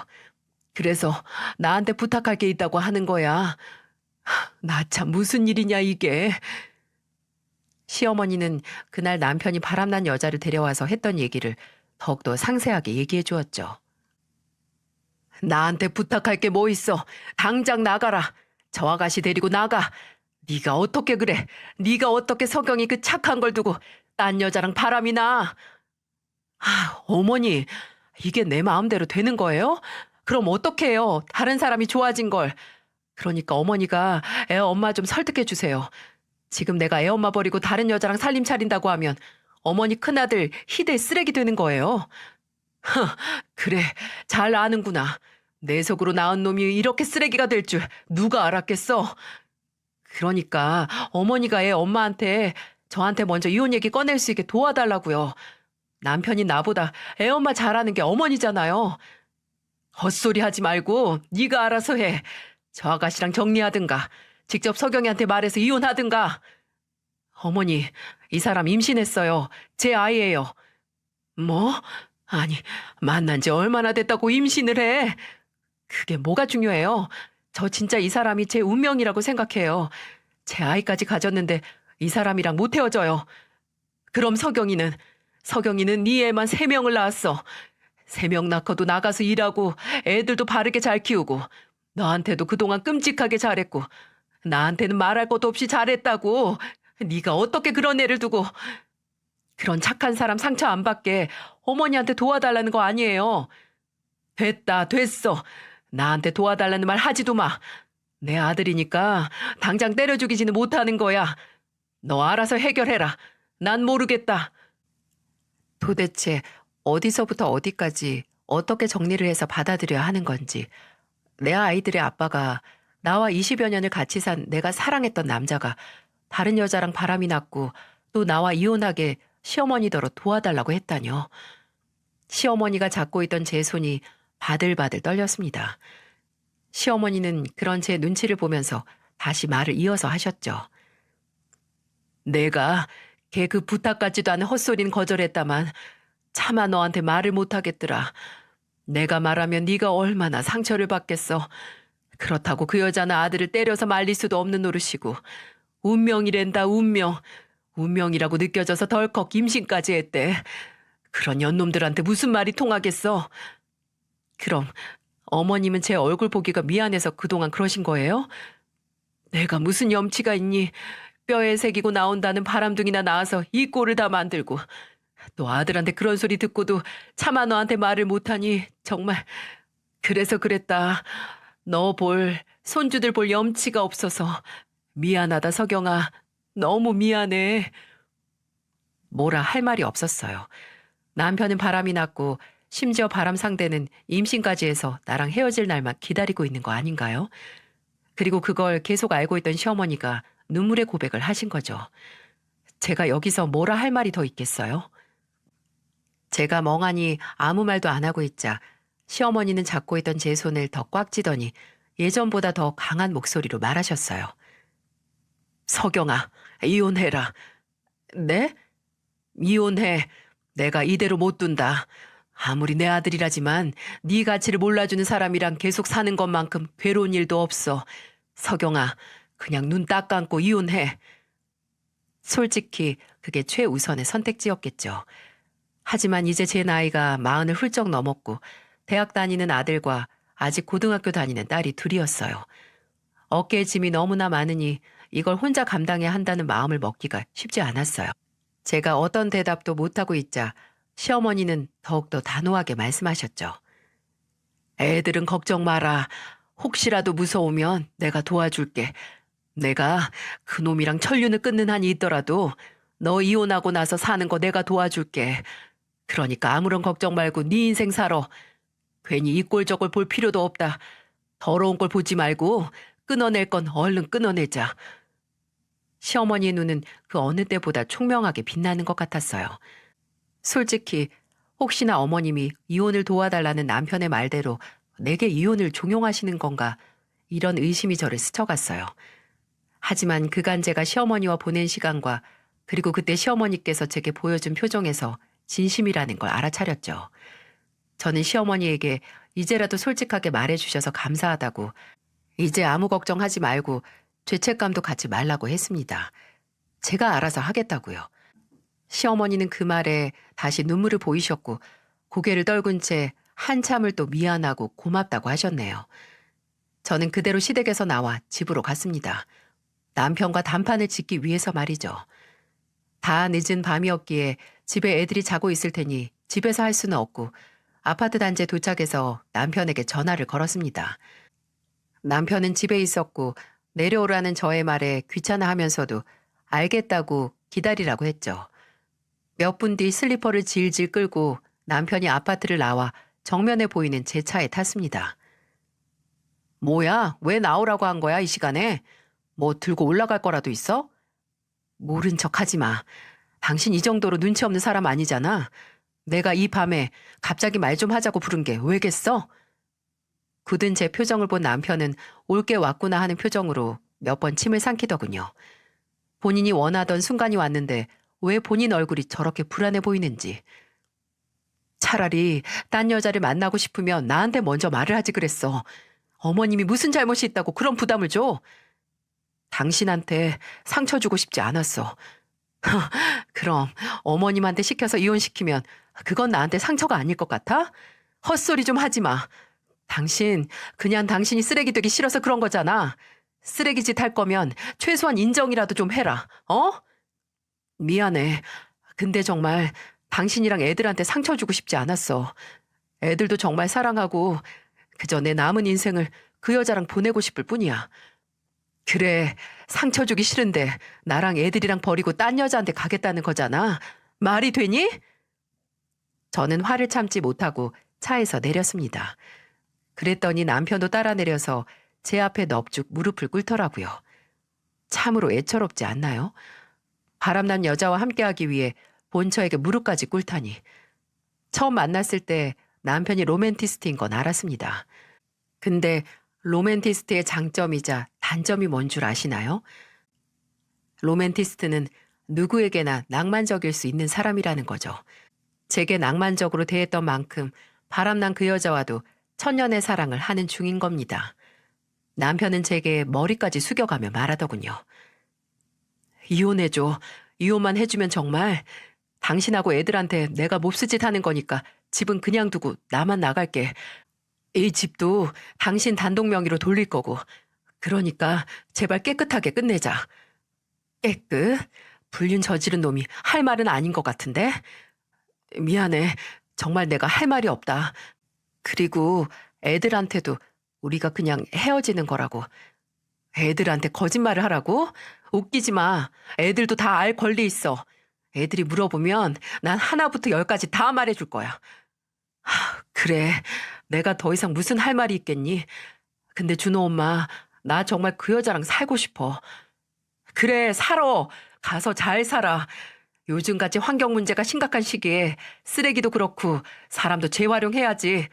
그래서 나한테 부탁할 게 있다고 하는 거야. 나 참 무슨 일이냐 이게. 시어머니는 그날 남편이 바람난 여자를 데려와서 했던 얘기를 더욱더 상세하게 얘기해 주었죠. 나한테 부탁할 게 뭐 있어. 당장 나가라. 저 아가씨 데리고 나가. 네가 어떻게 그래. 네가 어떻게 석영이 그 착한 걸 두고 딴 여자랑 바람이 나. 어머니, 이게 내 마음대로 되는 거예요? 그럼 어떡해요. 다른 사람이 좋아진 걸. 그러니까 어머니가 애 엄마 좀 설득해 주세요. 지금 내가 애 엄마 버리고 다른 여자랑 살림 차린다고 하면 어머니 큰아들 희대 쓰레기 되는 거예요. 그래, 잘 아는구나. 내 속으로 낳은 놈이 이렇게 쓰레기가 될 줄 누가 알았겠어. 그러니까 어머니가 애 엄마한테 저한테 먼저 이혼 얘기 꺼낼 수 있게 도와달라고요. 남편이 나보다 애 엄마 잘하는 게 어머니잖아요. 헛소리 하지 말고 네가 알아서 해. 저 아가씨랑 정리하든가 직접 석영이한테 말해서 이혼하든가. 어머니, 이 사람 임신했어요. 제 아이예요. 뭐? 아니, 만난 지 얼마나 됐다고 임신을 해. 그게 뭐가 중요해요. 저 진짜 이 사람이 제 운명이라고 생각해요. 제 아이까지 가졌는데 이 사람이랑 못 헤어져요. 그럼 석영이는 네 애만 3명을 낳았어. 3명 낳고도 나가서 일하고 애들도 바르게 잘 키우고 너한테도 그동안 끔찍하게 잘했고 나한테는 말할 것도 없이 잘했다고. 네가 어떻게 그런 애를 두고. 그런 착한 사람 상처 안 받게 어머니한테 도와달라는 거 아니에요. 됐다, 됐어. 나한테 도와달라는 말 하지도 마. 내 아들이니까 당장 때려 죽이지는 못하는 거야. 너 알아서 해결해라. 난 모르겠다. 도대체 어디서부터 어디까지 어떻게 정리를 해서 받아들여야 하는 건지. 내 아이들의 아빠가 나와 20여 년을 같이 산 내가 사랑했던 남자가 다른 여자랑 바람이 났고 또 나와 이혼하게 시어머니더러 도와달라고 했다뇨. 시어머니가 잡고 있던 제 손이 바들바들 떨렸습니다. 시어머니는 그런 제 눈치를 보면서 다시 말을 이어서 하셨죠. 내가 걔 그 부탁 같지도 않은 헛소리는 거절했다만 차마 너한테 말을 못하겠더라. 내가 말하면 네가 얼마나 상처를 받겠어. 그렇다고 그 여자는 아들을 때려서 말릴 수도 없는 노릇이고 운명이랜다, 운명. 운명이라고 느껴져서 덜컥 임신까지 했대. 그런 연놈들한테 무슨 말이 통하겠어. 그럼 어머님은 제 얼굴 보기가 미안해서 그동안 그러신 거예요? 내가 무슨 염치가 있니? 뼈에 새기고 나온다는 바람둥이나 나와서 이 꼴을 다 만들고 또 아들한테 그런 소리 듣고도 차마 너한테 말을 못하니 정말 그래서 그랬다. 너 볼 손주들 볼 염치가 없어서 미안하다 석영아. 너무 미안해. 뭐라 할 말이 없었어요. 남편은 바람이 났고 심지어 바람 상대는 임신까지 해서 나랑 헤어질 날만 기다리고 있는 거 아닌가요? 그리고 그걸 계속 알고 있던 시어머니가 눈물의 고백을 하신 거죠. 제가 여기서 뭐라 할 말이 더 있겠어요? 제가 멍하니 아무 말도 안 하고 있자 시어머니는 잡고 있던 제 손을 더 꽉 쥐더니 예전보다 더 강한 목소리로 말하셨어요. 석영아, 이혼해라. 네? 이혼해. 내가 이대로 못 둔다. 아무리 내 아들이라지만 네 가치를 몰라주는 사람이랑 계속 사는 것만큼 괴로운 일도 없어. 석영아, 그냥 눈 딱 감고 이혼해. 솔직히 그게 최우선의 선택지였겠죠. 하지만 이제 제 나이가 40을 훌쩍 넘었고 대학 다니는 아들과 아직 고등학교 다니는 딸이 둘이었어요. 어깨에 짐이 너무나 많으니 이걸 혼자 감당해야 한다는 마음을 먹기가 쉽지 않았어요. 제가 어떤 대답도 못하고 있자 시어머니는 더욱더 단호하게 말씀하셨죠. 애들은 걱정 마라. 혹시라도 무서우면 내가 도와줄게. 내가 그놈이랑 천륜을 끊는 한이 있더라도 너 이혼하고 나서 사는 거 내가 도와줄게. 그러니까 아무런 걱정 말고 네 인생 살아. 괜히 이 꼴 저 꼴 볼 필요도 없다. 더러운 꼴 보지 말고 끊어낼 건 얼른 끊어내자. 시어머니의 눈은 그 어느 때보다 총명하게 빛나는 것 같았어요. 솔직히 혹시나 어머님이 이혼을 도와달라는 남편의 말대로 내게 이혼을 종용하시는 건가 이런 의심이 저를 스쳐갔어요. 하지만 그간 제가 시어머니와 보낸 시간과 그리고 그때 시어머니께서 제게 보여준 표정에서 진심이라는 걸 알아차렸죠. 저는 시어머니에게 이제라도 솔직하게 말해주셔서 감사하다고 이제 아무 걱정하지 말고 죄책감도 갖지 말라고 했습니다. 제가 알아서 하겠다고요. 시어머니는 그 말에 다시 눈물을 보이셨고 고개를 떨군 채 한참을 또 미안하고 고맙다고 하셨네요. 저는 그대로 시댁에서 나와 집으로 갔습니다. 남편과 단판을 짓기 위해서 말이죠. 다 늦은 밤이었기에 집에 애들이 자고 있을 테니 집에서 할 수는 없고 아파트 단지에 도착해서 남편에게 전화를 걸었습니다. 남편은 집에 있었고 내려오라는 저의 말에 귀찮아하면서도 알겠다고 기다리라고 했죠. 몇 분 뒤 슬리퍼를 질질 끌고 남편이 아파트를 나와 정면에 보이는 제 차에 탔습니다. 뭐야? 왜 나오라고 한 거야, 이 시간에? 뭐 들고 올라갈 거라도 있어? 모른 척 하지 마. 당신 이 정도로 눈치 없는 사람 아니잖아. 내가 이 밤에 갑자기 말 좀 하자고 부른 게 왜겠어? 굳은 제 표정을 본 남편은 올게 왔구나 하는 표정으로 몇 번 침을 삼키더군요. 본인이 원하던 순간이 왔는데 왜 본인 얼굴이 저렇게 불안해 보이는지. 차라리 딴 여자를 만나고 싶으면 나한테 먼저 말을 하지 그랬어. 어머님이 무슨 잘못이 있다고 그런 부담을 줘? 당신한테 상처 주고 싶지 않았어. 그럼 어머님한테 시켜서 이혼시키면 그건 나한테 상처가 아닐 것 같아? 헛소리 좀 하지 마. 당신 그냥 당신이 쓰레기 되기 싫어서 그런 거잖아. 쓰레기 짓 할 거면 최소한 인정이라도 좀 해라. 어? 미안해. 근데 정말 당신이랑 애들한테 상처 주고 싶지 않았어. 애들도 정말 사랑하고 그저 내 남은 인생을 그 여자랑 보내고 싶을 뿐이야. 그래, 상처 주기 싫은데 나랑 애들이랑 버리고 딴 여자한테 가겠다는 거잖아. 말이 되니? 저는 화를 참지 못하고 차에서 내렸습니다. 그랬더니 남편도 따라 내려서 제 앞에 넙죽 무릎을 꿇더라고요. 참으로 애처롭지 않나요? 바람난 여자와 함께하기 위해 본처에게 무릎까지 꿇다니. 처음 만났을 때 남편이 로맨티스트인 건 알았습니다. 근데 로맨티스트의 장점이자 단점이 뭔 줄 아시나요? 로맨티스트는 누구에게나 낭만적일 수 있는 사람이라는 거죠. 제게 낭만적으로 대했던 만큼 바람난 그 여자와도 천년의 사랑을 하는 중인 겁니다. 남편은 제게 머리까지 숙여가며 말하더군요. 이혼해줘. 이혼만 해주면 정말 당신하고 애들한테 내가 몹쓸짓 하는 거니까 집은 그냥 두고 나만 나갈게. 이 집도 당신 단독 명의로 돌릴 거고. 그러니까 제발 깨끗하게 끝내자. 깨끗? 불륜 저지른 놈이 할 말은 아닌 것 같은데? 미안해. 정말 내가 할 말이 없다. 그리고 애들한테도 우리가 그냥 헤어지는 거라고. 애들한테 거짓말을 하라고? 웃기지 마. 애들도 다 알 권리 있어. 애들이 물어보면 난 하나부터 열까지 다 말해줄 거야. 그래. 내가 더 이상 무슨 할 말이 있겠니? 근데 준호 엄마, 나 정말 그 여자랑 살고 싶어. 그래, 살아. 가서 잘 살아. 요즘같이 환경 문제가 심각한 시기에 쓰레기도 그렇고 사람도 재활용해야지.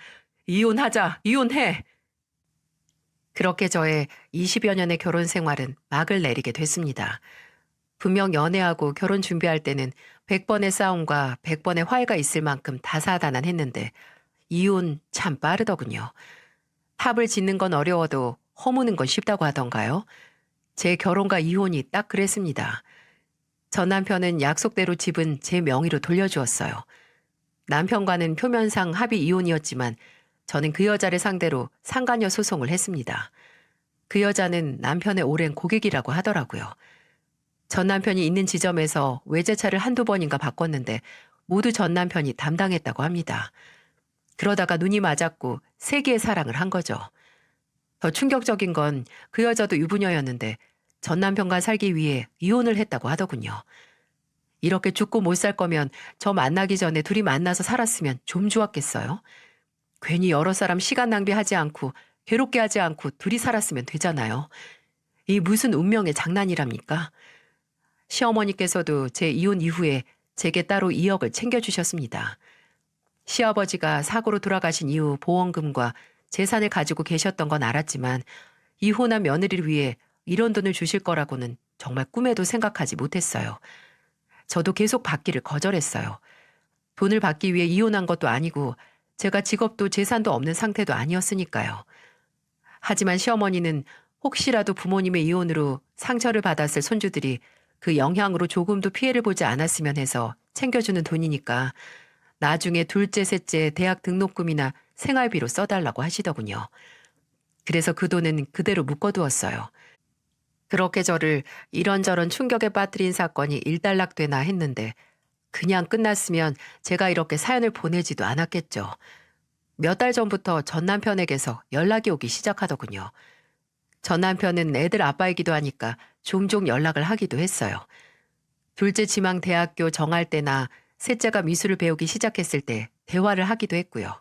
이혼하자, 이혼해. 그렇게 저의 20여 년의 결혼 생활은 막을 내리게 됐습니다. 분명 연애하고 결혼 준비할 때는 100번의 싸움과 100번의 화해가 있을 만큼 다사다난했는데 이혼 참 빠르더군요. 탑을 짓는 건 어려워도 허무는 건 쉽다고 하던가요? 제 결혼과 이혼이 딱 그랬습니다. 전 남편은 약속대로 집은 제 명의로 돌려주었어요. 남편과는 표면상 합의 이혼이었지만 저는 그 여자를 상대로 상간녀 소송을 했습니다. 그 여자는 남편의 오랜 고객이라고 하더라고요. 전 남편이 있는 지점에서 외제차를 한두 번인가 바꿨는데 모두 전 남편이 담당했다고 합니다. 그러다가 눈이 맞았고 세기의 사랑을 한 거죠. 더 충격적인 건 그 여자도 유부녀였는데 전 남편과 살기 위해 이혼을 했다고 하더군요. 이렇게 죽고 못 살 거면 저 만나기 전에 둘이 만나서 살았으면 좀 좋았겠어요? 괜히 여러 사람 시간 낭비하지 않고 괴롭게 하지 않고 둘이 살았으면 되잖아요. 이 무슨 운명의 장난이랍니까? 시어머니께서도 제 이혼 이후에 제게 따로 2억을 챙겨주셨습니다. 시아버지가 사고로 돌아가신 이후 보험금과 재산을 가지고 계셨던 건 알았지만 이혼한 며느리를 위해 이런 돈을 주실 거라고는 정말 꿈에도 생각하지 못했어요. 저도 계속 받기를 거절했어요. 돈을 받기 위해 이혼한 것도 아니고 제가 직업도 재산도 없는 상태도 아니었으니까요. 하지만 시어머니는 혹시라도 부모님의 이혼으로 상처를 받았을 손주들이 그 영향으로 조금도 피해를 보지 않았으면 해서 챙겨주는 돈이니까 나중에 둘째, 셋째 대학 등록금이나 생활비로 써달라고 하시더군요. 그래서 그 돈은 그대로 묶어두었어요. 그렇게 저를 이런저런 충격에 빠뜨린 사건이 일단락되나 했는데 그냥 끝났으면 제가 이렇게 사연을 보내지도 않았겠죠. 몇 달 전부터 전 남편에게서 연락이 오기 시작하더군요. 전 남편은 애들 아빠이기도 하니까 종종 연락을 하기도 했어요. 둘째 지망 대학교 정할 때나 셋째가 미술을 배우기 시작했을 때 대화를 하기도 했고요.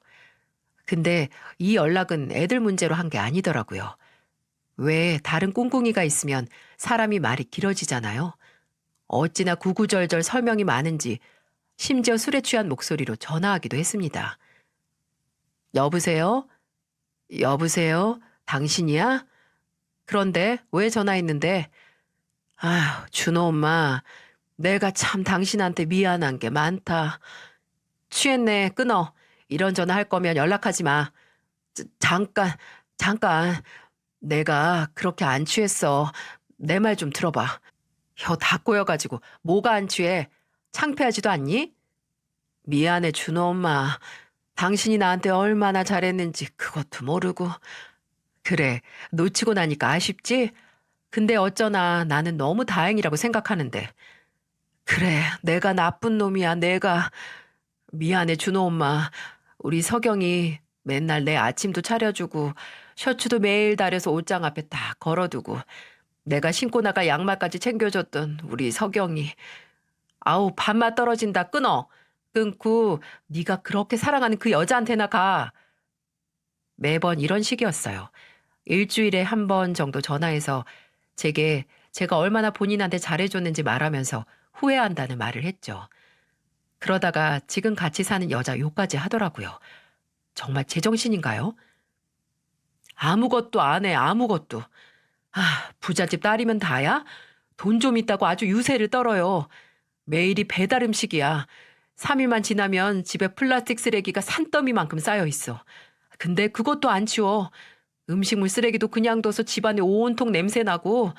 근데 이 연락은 애들 문제로 한 게 아니더라고요. 왜 다른 꿍꿍이가 있으면 사람이 말이 길어지잖아요. 어찌나 구구절절 설명이 많은지 심지어 술에 취한 목소리로 전화하기도 했습니다. 여보세요? 여보세요? 당신이야? 그런데 왜 전화했는데? 아휴, 준호 엄마. 내가 참 당신한테 미안한 게 많다. 취했네, 끊어. 이런 전화 할 거면 연락하지 마. 잠깐. 내가 그렇게 안 취했어. 내 말 좀 들어봐. 혀 다 꼬여가지고 뭐가 안 취해? 창피하지도 않니? 미안해, 준호 엄마. 당신이 나한테 얼마나 잘했는지 그것도 모르고. 그래, 놓치고 나니까 아쉽지? 근데 어쩌나 나는 너무 다행이라고 생각하는데. 그래, 내가 나쁜 놈이야, 내가. 미안해, 준호 엄마. 우리 서경이 맨날 내 아침도 차려주고 셔츠도 매일 다려서 옷장 앞에 딱 걸어두고 내가 신고 나갈 양말까지 챙겨줬던 우리 서경이. 아우, 밥맛 떨어진다. 끊어. 끊고 네가 그렇게 사랑하는 그 여자한테나 가. 매번 이런 식이었어요. 일주일에 한 번 정도 전화해서 제가 얼마나 본인한테 잘해줬는지 말하면서 후회한다는 말을 했죠. 그러다가 지금 같이 사는 여자 욕까지 하더라고요. 정말 제정신인가요? 아무것도 안 해, 아무것도. 아, 부잣집 딸이면 다야? 돈 좀 있다고 아주 유세를 떨어요. 매일이 배달 음식이야. 3일만 지나면 집에 플라스틱 쓰레기가 산더미만큼 쌓여 있어. 근데 그것도 안 치워. 음식물 쓰레기도 그냥 둬서 집안에 온통 냄새 나고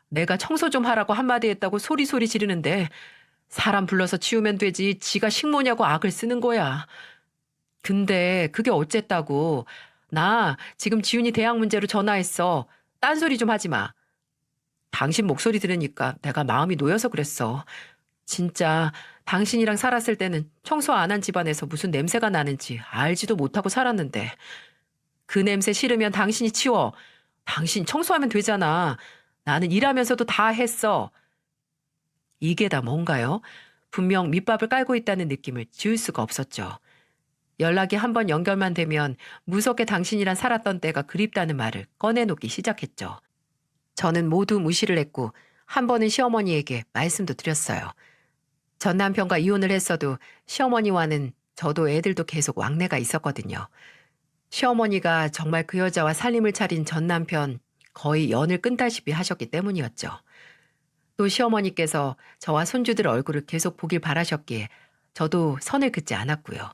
내가 청소 좀 하라고 한마디 했다고 소리소리 지르는데 사람 불러서 치우면 되지 지가 식모냐고 악을 쓰는 거야. 근데 그게 어쨌다고. 나 지금 지훈이 대학 문제로 전화했어. 딴소리 좀 하지 마. 당신 목소리 들으니까 내가 마음이 놓여서 그랬어. 진짜 당신이랑 살았을 때는 청소 안 한 집안에서 무슨 냄새가 나는지 알지도 못하고 살았는데 그 냄새 싫으면 당신이 치워. 당신 청소하면 되잖아. 나는 일하면서도 다 했어. 이게 다 뭔가요? 분명 밑밥을 깔고 있다는 느낌을 지울 수가 없었죠. 연락이 한 번 연결만 되면 무섭게 당신이랑 살았던 때가 그립다는 말을 꺼내놓기 시작했죠. 저는 모두 무시를 했고 한 번은 시어머니에게 말씀도 드렸어요. 전 남편과 이혼을 했어도 시어머니와는 저도 애들도 계속 왕래가 있었거든요. 시어머니가 정말 그 여자와 살림을 차린 전 남편 거의 연을 끈다시피 하셨기 때문이었죠. 또 시어머니께서 저와 손주들 얼굴을 계속 보길 바라셨기에 저도 선을 긋지 않았고요.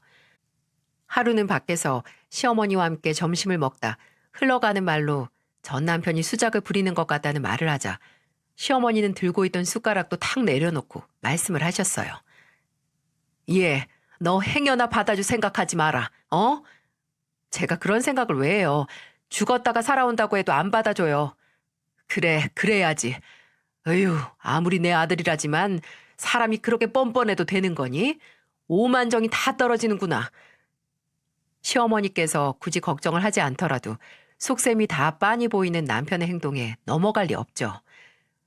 하루는 밖에서 시어머니와 함께 점심을 먹다 흘러가는 말로 전 남편이 수작을 부리는 것 같다는 말을 하자 시어머니는 들고 있던 숟가락도 탁 내려놓고 말씀을 하셨어요. 예, 너 행여나 받아줄 생각하지 마라. 어? 제가 그런 생각을 왜 해요. 죽었다가 살아온다고 해도 안 받아줘요. 그래, 그래야지. 어휴, 아무리 내 아들이라지만 사람이 그렇게 뻔뻔해도 되는 거니? 오만정이 다 떨어지는구나. 시어머니께서 굳이 걱정을 하지 않더라도 속셈이 다 빤히 보이는 남편의 행동에 넘어갈 리 없죠.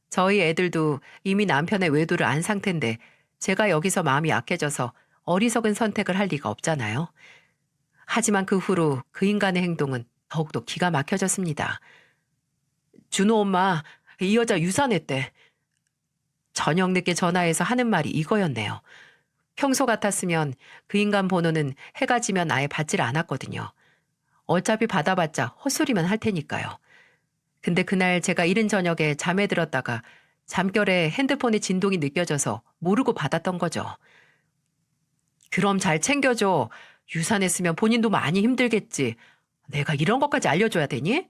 저희 애들도 이미 남편의 외도를 안 상태인데 제가 여기서 마음이 약해져서 어리석은 선택을 할 리가 없잖아요. 하지만 그 후로 그 인간의 행동은 더욱더 기가 막혀졌습니다. 준호 엄마, 이 여자 유산했대. 저녁 늦게 전화해서 하는 말이 이거였네요. 평소 같았으면 그 인간 번호는 해가 지면 아예 받질 않았거든요. 어차피 받아봤자 헛소리만 할 테니까요. 근데 그날 제가 이른 저녁에 잠에 들었다가 잠결에 핸드폰의 진동이 느껴져서 모르고 받았던 거죠. 그럼 잘 챙겨줘. 유산했으면 본인도 많이 힘들겠지. 내가 이런 것까지 알려줘야 되니?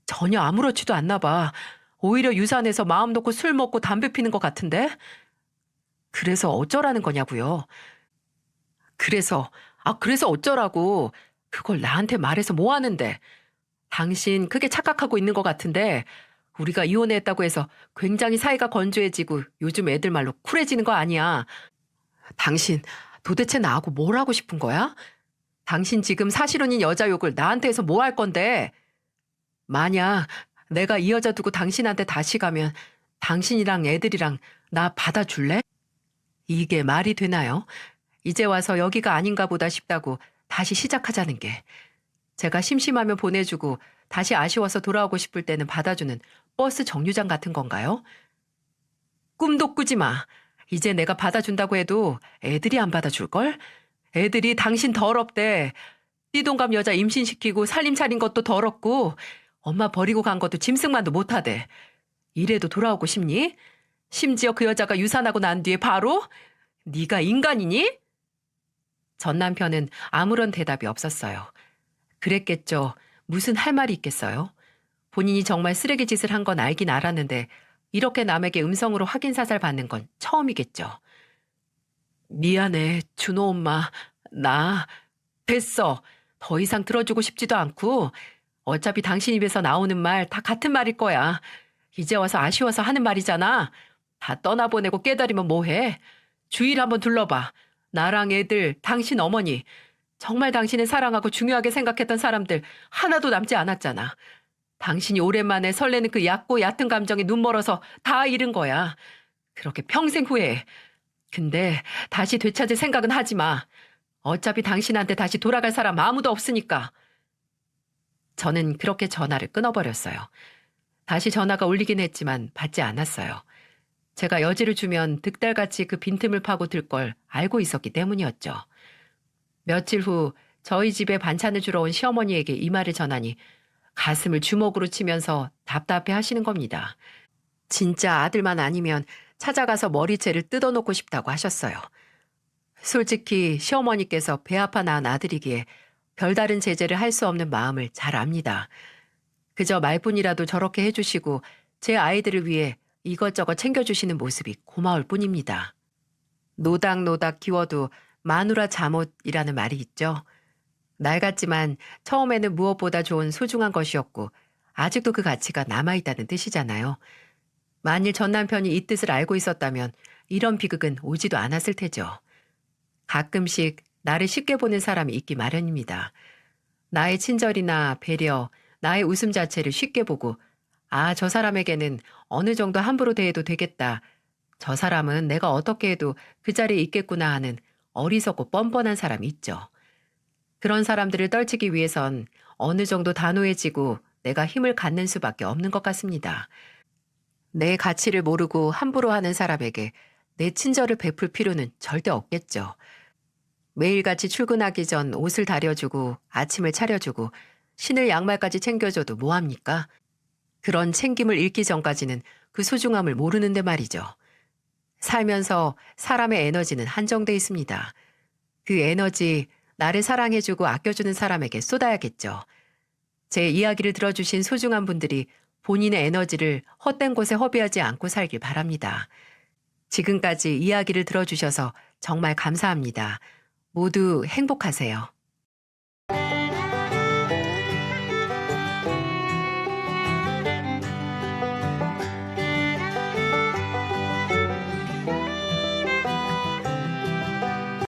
전혀 아무렇지도 않나 봐. 오히려 유산해서 마음 놓고 술 먹고 담배 피는 것 같은데? 그래서 어쩌라는 거냐고요. 그래서 어쩌라고. 그걸 나한테 말해서 뭐 하는데. 당신 크게 착각하고 있는 것 같은데 우리가 이혼했다고 해서 굉장히 사이가 건조해지고 요즘 애들 말로 쿨해지는 거 아니야. 당신 도대체 나하고 뭘 하고 싶은 거야? 당신 지금 사실혼인 여자 욕을 나한테 해서 뭐 할 건데? 만약 내가 이 여자 두고 당신한테 다시 가면 당신이랑 애들이랑 나 받아줄래? 이게 말이 되나요? 이제 와서 여기가 아닌가 보다 싶다고 다시 시작하자는 게. 제가 심심하면 보내주고 다시 아쉬워서 돌아오고 싶을 때는 받아주는 버스 정류장 같은 건가요? 꿈도 꾸지 마. 이제 내가 받아준다고 해도 애들이 안 받아줄걸? 애들이 당신 더럽대. 띠동갑 여자 임신시키고 살림 차린 것도 더럽고 엄마 버리고 간 것도 짐승만도 못하대. 이래도 돌아오고 싶니? 심지어 그 여자가 유산하고 난 뒤에 바로? 네가 인간이니? 전 남편은 아무런 대답이 없었어요. 그랬겠죠. 무슨 할 말이 있겠어요? 본인이 정말 쓰레기 짓을 한 건 알긴 알았는데 이렇게 남에게 음성으로 확인 사살 받는 건 처음이겠죠. 미안해, 준호 엄마. 나 됐어. 더 이상 들어주고 싶지도 않고 어차피 당신 입에서 나오는 말 다 같은 말일 거야. 이제 와서 아쉬워서 하는 말이잖아. 다 떠나보내고 깨달으면 뭐해? 주위를 한번 둘러봐. 나랑 애들, 당신 어머니, 정말 당신을 사랑하고 중요하게 생각했던 사람들 하나도 남지 않았잖아. 당신이 오랜만에 설레는 그 얕고 얕은 감정에 눈멀어서 다 잃은 거야. 그렇게 평생 후회해. 근데 다시 되찾을 생각은 하지 마. 어차피 당신한테 다시 돌아갈 사람 아무도 없으니까. 저는 그렇게 전화를 끊어버렸어요. 다시 전화가 울리긴 했지만 받지 않았어요. 제가 여지를 주면 득달같이 그 빈틈을 파고들 걸 알고 있었기 때문이었죠. 며칠 후 저희 집에 반찬을 주러 온 시어머니에게 이 말을 전하니 가슴을 주먹으로 치면서 답답해 하시는 겁니다. 진짜 아들만 아니면 찾아가서 머리채를 뜯어놓고 싶다고 하셨어요. 솔직히 시어머니께서 배 아파 낳은 아들이기에 별다른 제재를 할 수 없는 마음을 잘 압니다. 그저 말뿐이라도 저렇게 해주시고 제 아이들을 위해 이것저것 챙겨주시는 모습이 고마울 뿐입니다. 노닥노닥 키워도 마누라 잠옷이라는 말이 있죠. 낡았지만 처음에는 무엇보다 좋은 소중한 것이었고 아직도 그 가치가 남아있다는 뜻이잖아요. 만일 전 남편이 이 뜻을 알고 있었다면 이런 비극은 오지도 않았을 테죠. 가끔씩 나를 쉽게 보는 사람이 있기 마련입니다. 나의 친절이나 배려, 나의 웃음 자체를 쉽게 보고 아, 저 사람에게는 어느 정도 함부로 대해도 되겠다. 저 사람은 내가 어떻게 해도 그 자리에 있겠구나 하는 어리석고 뻔뻔한 사람이 있죠. 그런 사람들을 떨치기 위해선 어느 정도 단호해지고 내가 힘을 갖는 수밖에 없는 것 같습니다. 내 가치를 모르고 함부로 하는 사람에게 내 친절을 베풀 필요는 절대 없겠죠. 매일같이 출근하기 전 옷을 다려주고 아침을 차려주고 신을 양말까지 챙겨줘도 뭐합니까? 그런 챙김을 잃기 전까지는 그 소중함을 모르는데 말이죠. 살면서 사람의 에너지는 한정돼 있습니다. 그 에너지 나를 사랑해주고 아껴주는 사람에게 쏟아야겠죠. 제 이야기를 들어주신 소중한 분들이 본인의 에너지를 헛된 곳에 허비하지 않고 살길 바랍니다. 지금까지 이야기를 들어주셔서 정말 감사합니다. 모두 행복하세요.